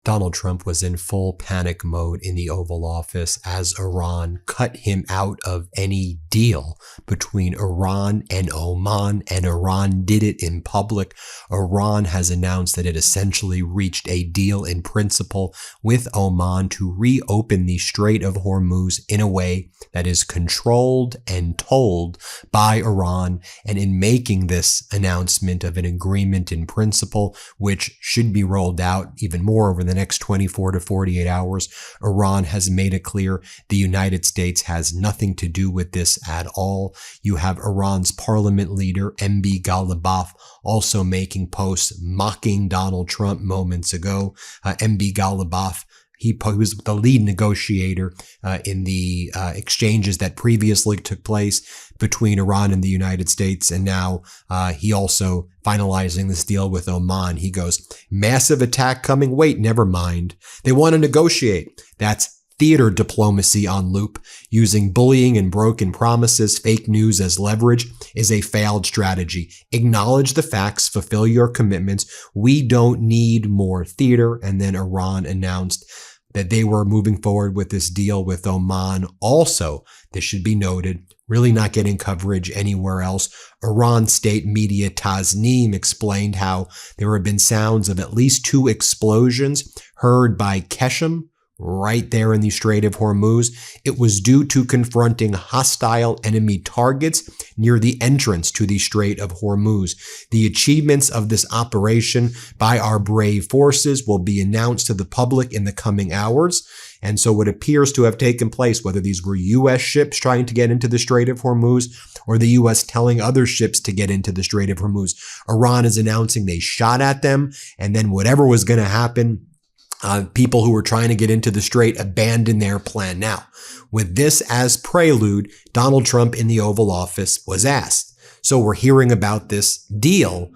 Donald Trump was in full panic mode in the Oval Office as Iran cut him out of any deal between Iran and Oman, and Iran did it in public. Iran has announced that it essentially reached a deal in principle with Oman to reopen the Strait of Hormuz in a way that is controlled and told by Iran. And in making this announcement of an agreement in principle, which should be rolled out even more over the next 24 to 48 hours, Iran has made it clear the United States has nothing to do with this at all. You have Iran's parliament leader, MB Ghalibaf, also making posts mocking Donald Trump moments ago. MB Ghalibaf, he was the lead negotiator in the exchanges that previously took place between Iran and the United States. And now he also finalizing this deal with Oman. He goes, massive attack coming. Wait, never mind. They want to negotiate. That's theater diplomacy on loop. Using bullying and broken promises, fake news as leverage is a failed strategy. Acknowledge the facts, fulfill your commitments. We don't need more theater. And then Iran announced that they were moving forward with this deal with Oman. Also, this should be noted, really not getting coverage anywhere else. Iran state media Tasnim explained how there have been sounds of at least 2 explosions heard by Keshem, right there in the Strait of Hormuz. It was due to confronting hostile enemy targets near the entrance to the Strait of Hormuz. The achievements of this operation by our brave forces will be announced to the public in the coming hours. And so what appears to have taken place, whether these were U.S. ships trying to get into the Strait of Hormuz or the U.S. telling other ships to get into the Strait of Hormuz, Iran is announcing they shot at them, and then whatever was going to happen, people who were trying to get into the strait abandoned their plan. Now, with this as prelude, Donald Trump in the Oval Office was asked. So we're hearing about this deal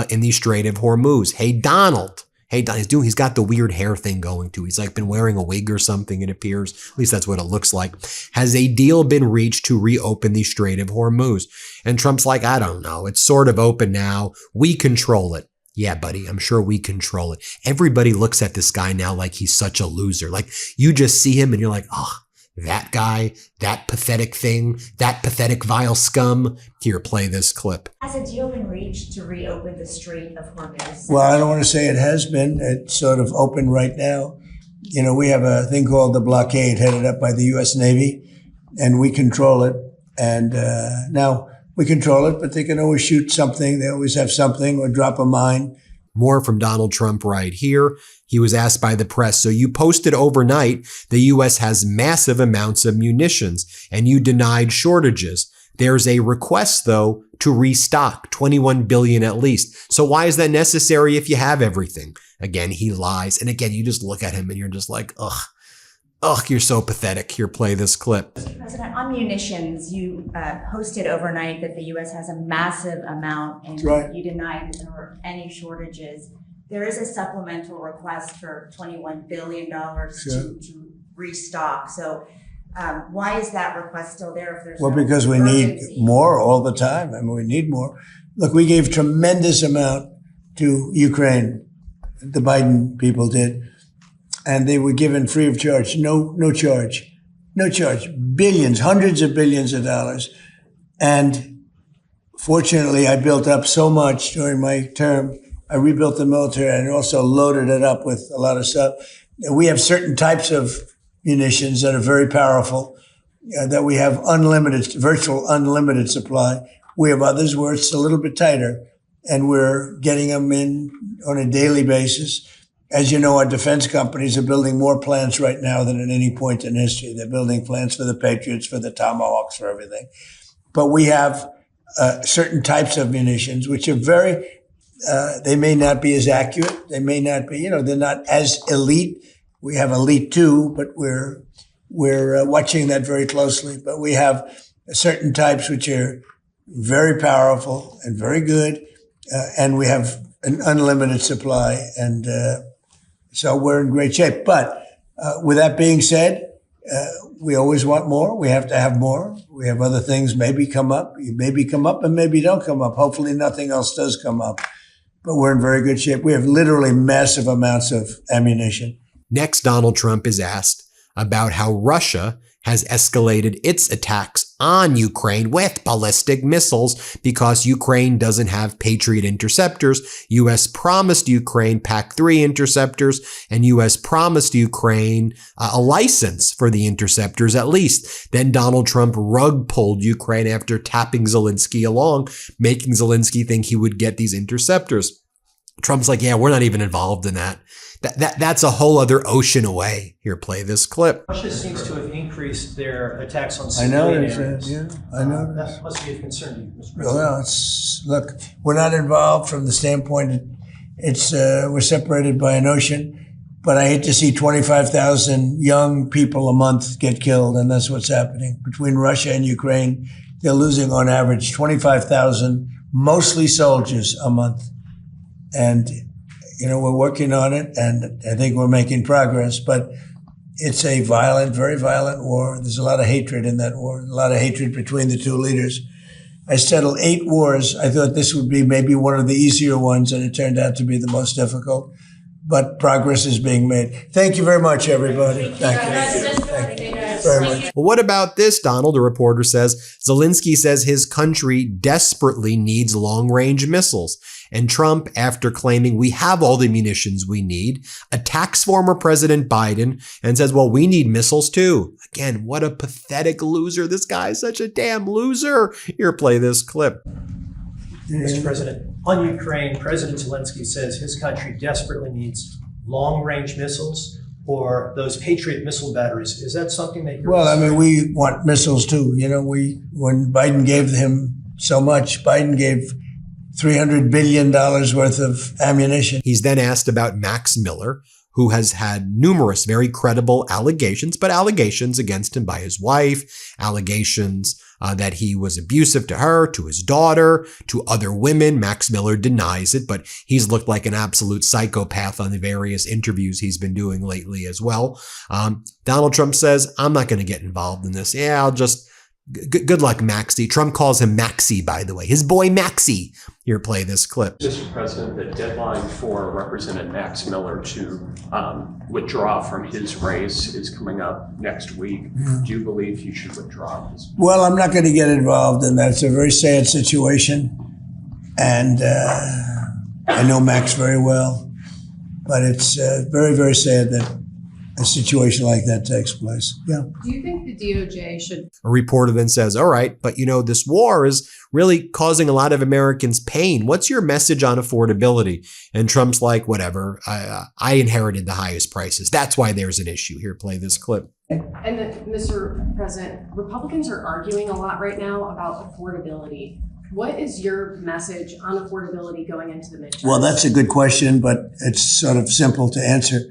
in the Strait of Hormuz. Hey, Donald. He's got the weird hair thing going too. He's like been wearing a wig or something, it appears. At least that's what it looks like. Has a deal been reached to reopen the Strait of Hormuz? And Trump's like, I don't know. It's sort of open now. We control it. Yeah, buddy, I'm sure we control it. Everybody looks at this guy now like he's such a loser. Like you just see him and you're like, oh, that guy, that pathetic thing, that pathetic vile scum. Here, play this clip. Has a deal been reached to reopen the Strait of Hormuz? Well, I don't want to say it has been. It's sort of open right now. You know, we have a thing called the blockade headed up by the U.S. Navy, and we control it. And now we control it, but they can always shoot something. They always have something or drop a mine. More from Donald Trump right here. He was asked by the press, so you posted overnight the U.S. has massive amounts of munitions and you denied shortages. There's a request, though, to restock 21 billion at least. So why is that necessary if you have everything? Again, he lies. And again, you just look at him and you're just like, ugh. Ugh, you're so pathetic. Here, play this clip. President, on munitions, you posted overnight that the U.S. has a massive amount, and right. You denied that there were any shortages. There is a supplemental request for $21 billion to restock. So why is that request still there if there's no because we urgency? Need more all the time. I mean, we need more. Look, we gave tremendous amount to Ukraine. The Biden people did. And they were given free of charge, no charge, billions, hundreds of billions of dollars. And fortunately, I built up so much during my term. I rebuilt the military and also loaded it up with a lot of stuff. We have certain types of munitions that are very powerful, that we have virtual unlimited supply. We have others where it's a little bit tighter, and we're getting them in on a daily basis. As you know, our defense companies are building more plants right now than at any point in history. They're building plants for the Patriots, for the Tomahawks, for everything. But we have certain types of munitions, which are very, they may not be as accurate. They may not be, they're not as elite. We have elite too, but we're watching that very closely. But we have certain types which are very powerful and very good, and we have an unlimited supply, and so we're in great shape. But with that being said, we always want more. We have to have more. We have other things maybe come up. Maybe come up and maybe don't come up. Hopefully nothing else does come up. but we're in very good shape. We have literally massive amounts of ammunition. Next, Donald Trump is asked about how Russia has escalated its attacks on Ukraine with ballistic missiles because Ukraine doesn't have Patriot interceptors. U.S. promised Ukraine PAC-3 interceptors, and U.S. promised Ukraine a license for the interceptors at least. Then Donald Trump rug pulled Ukraine after tapping Zelensky along, making Zelensky think he would get these interceptors. Trump's like, yeah, we're not even involved in that. That's a whole other ocean away. Here, play this clip. Russia seems to have increased their attacks on I know civilian it, areas. yeah, I know That must be of concern to you, Mr. President. Well, look, we're not involved from the standpoint we're separated by an ocean, but I hate to see 25,000 young people a month get killed, and that's what's happening. Between Russia and Ukraine, they're losing on average 25,000, mostly soldiers, a month. And, we're working on it, and I think we're making progress, but it's a violent, very violent war. There's a lot of hatred in that war, a lot of hatred between the two leaders. I settled 8 wars. I thought this would be maybe one of the easier ones, and it turned out to be the most difficult. But progress is being made. Thank you very much, everybody. Thank you. Thank you very much. Well, what about this, Donald? A reporter says, Zelensky says his country desperately needs long-range missiles. And Trump, after claiming we have all the munitions we need, attacks former President Biden and says, well, we need missiles too. Again, what a pathetic loser. This guy is such a damn loser. Here, play this clip. Mr. President, on Ukraine, President Zelensky says his country desperately needs long-range missiles or those Patriot missile batteries. Is that something that you're... Well, I mean, we want missiles too. When Biden gave him so much, Biden gave $300 billion worth of ammunition. He's then asked about Max Miller, who has had numerous very credible allegations, but allegations against him by his wife, allegations that he was abusive to her, to his daughter, to other women. Max Miller denies it, but he's looked like an absolute psychopath on the various interviews he's been doing lately as well. Donald Trump says, I'm not going to get involved in this. Yeah, I'll just... Good luck, Maxie. Trump calls him Maxie, by the way. His boy, Maxie. Here, play this clip. Mr. President, the deadline for Representative Max Miller to withdraw from his race is coming up next week. Do you believe he should withdraw? Well, I'm not going to get involved in that. It's a very sad situation. And I know Max very well. But it's very, very sad that a situation like that takes place. Yeah. Do you think the DOJ should... A reporter then says, all right, but this war is really causing a lot of Americans pain. What's your message on affordability? And Trump's like, whatever, I inherited the highest prices. That's why there's an issue. Here, play this clip. And Mr. President, Republicans are arguing a lot right now about affordability. What is your message on affordability going into the midterm? Well, that's a good question, but it's sort of simple to answer.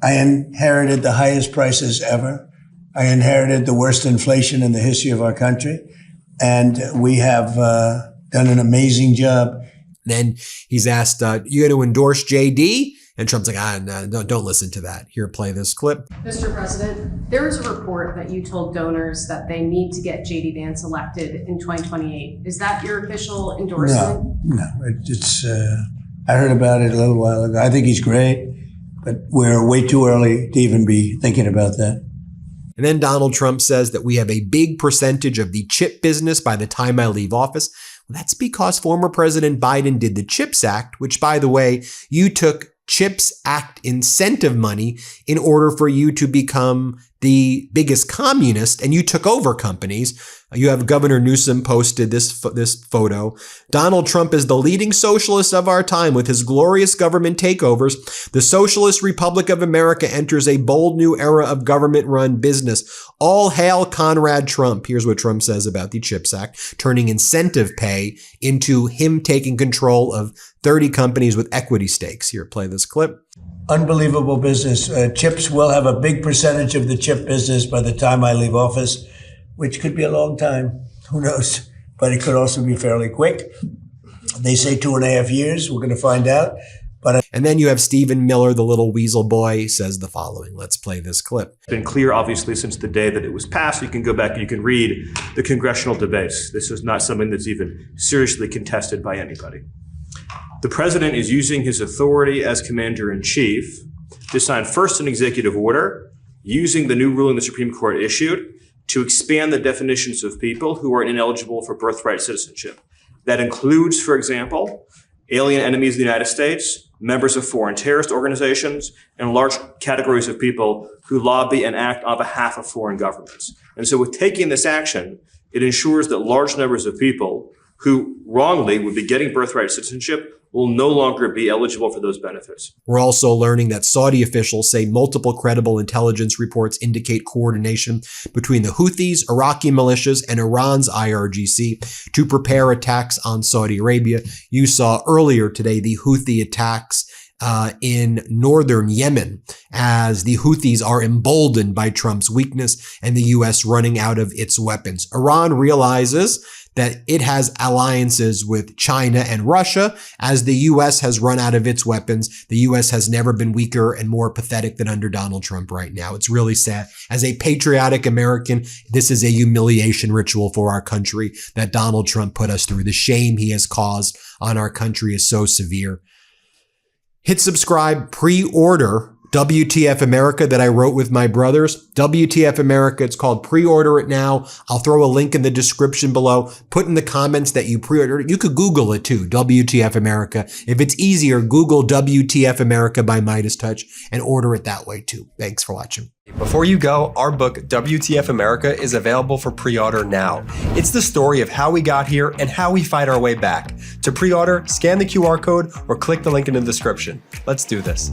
I inherited the highest prices ever. I inherited the worst inflation in the history of our country. And we have done an amazing job. Then he's asked, you going to endorse JD? And Trump's like, no, don't listen to that. Here, play this clip. Mr. President, there is a report that you told donors that they need to get JD Vance elected in 2028. Is that your official endorsement? No, it's I heard about it a little while ago. I think he's great. But we're way too early to even be thinking about that. And then Donald Trump says that we have a big percentage of the chip business by the time I leave office. Well, that's because former President Biden did the CHIPS Act, which, by the way, you took CHIPS Act incentive money in order for you to become the biggest communist, and you took over companies. You have Governor Newsom posted this photo. Donald Trump is the leading socialist of our time with his glorious government takeovers. The Socialist Republic of America enters a bold new era of government-run business. All hail Conrad Trump. Here's what Trump says about the CHIPS Act, turning incentive pay into him taking control of 30 companies with equity stakes. Here, play this clip. Unbelievable business. Chips will have a big percentage of the chip business by the time I leave office, which could be a long time. Who knows? But it could also be fairly quick. They say 2.5 years. We're going to find out. And then you have Stephen Miller, the little weasel boy, says the following. Let's play this clip. It's been clear, obviously, since the day that it was passed. You can go back and you can read the congressional debates. This is not something that's even seriously contested by anybody. the president is using his authority as commander-in-chief to sign first an executive order using the new ruling the Supreme Court issued to expand the definitions of people who are ineligible for birthright citizenship. That includes, for example, alien enemies of the United States, members of foreign terrorist organizations, and large categories of people who lobby and act on behalf of foreign governments. And so with taking this action, it ensures that large numbers of people who wrongly would be getting birthright citizenship will no longer be eligible for those benefits. We're also learning that Saudi officials say multiple credible intelligence reports indicate coordination between the Houthis, Iraqi militias, and Iran's IRGC to prepare attacks on Saudi Arabia. You saw earlier today the Houthi attacks in northern Yemen as the Houthis are emboldened by Trump's weakness and the U.S. running out of its weapons. Iran realizes that it has alliances with China and Russia. As the U.S. has run out of its weapons, the U.S. has never been weaker and more pathetic than under Donald Trump right now. It's really sad. As a patriotic American, this is a humiliation ritual for our country that Donald Trump put us through. The shame he has caused on our country is so severe. Hit subscribe, pre-order WTF America that I wrote with my brothers. WTF America, it's called. Pre-order it now. I'll throw a link in the description below. Put in the comments that you pre-ordered it. You could Google it too, WTF America. If it's easier, Google WTF America by MeidasTouch and order it that way too. Thanks for watching. Before you go, our book, WTF America, is available for pre-order now. It's the story of how we got here and how we fight our way back. To pre-order, scan the QR code or click the link in the description. Let's do this.